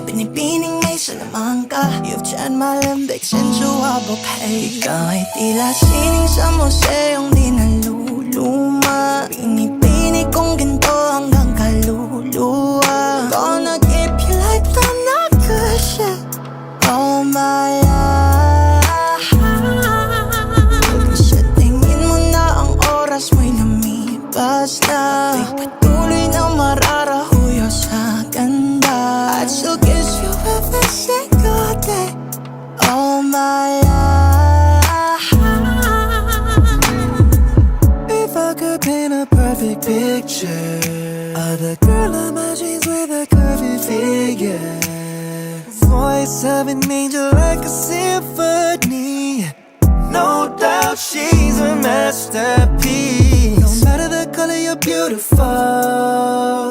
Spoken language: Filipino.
O binibining may salamang ka. You've tried my limbic since you were opaque. Ikaw ay tila sining sa museong di naluluma. Pinipini kong ginto hanggang kaluluwa. Gonna keep you like I'm not good shit all my life. Sa tingin mo na ang oras mo'y lumipas na. Di patuloy na mararahuyo sa ganda. I'd still kiss you every single day all my life. If I could paint a perfect picture of the girl of my dreams with a curvy figure, voice of an angel like a symphony. No doubt she's a masterpiece. No matter the color, you're beautiful.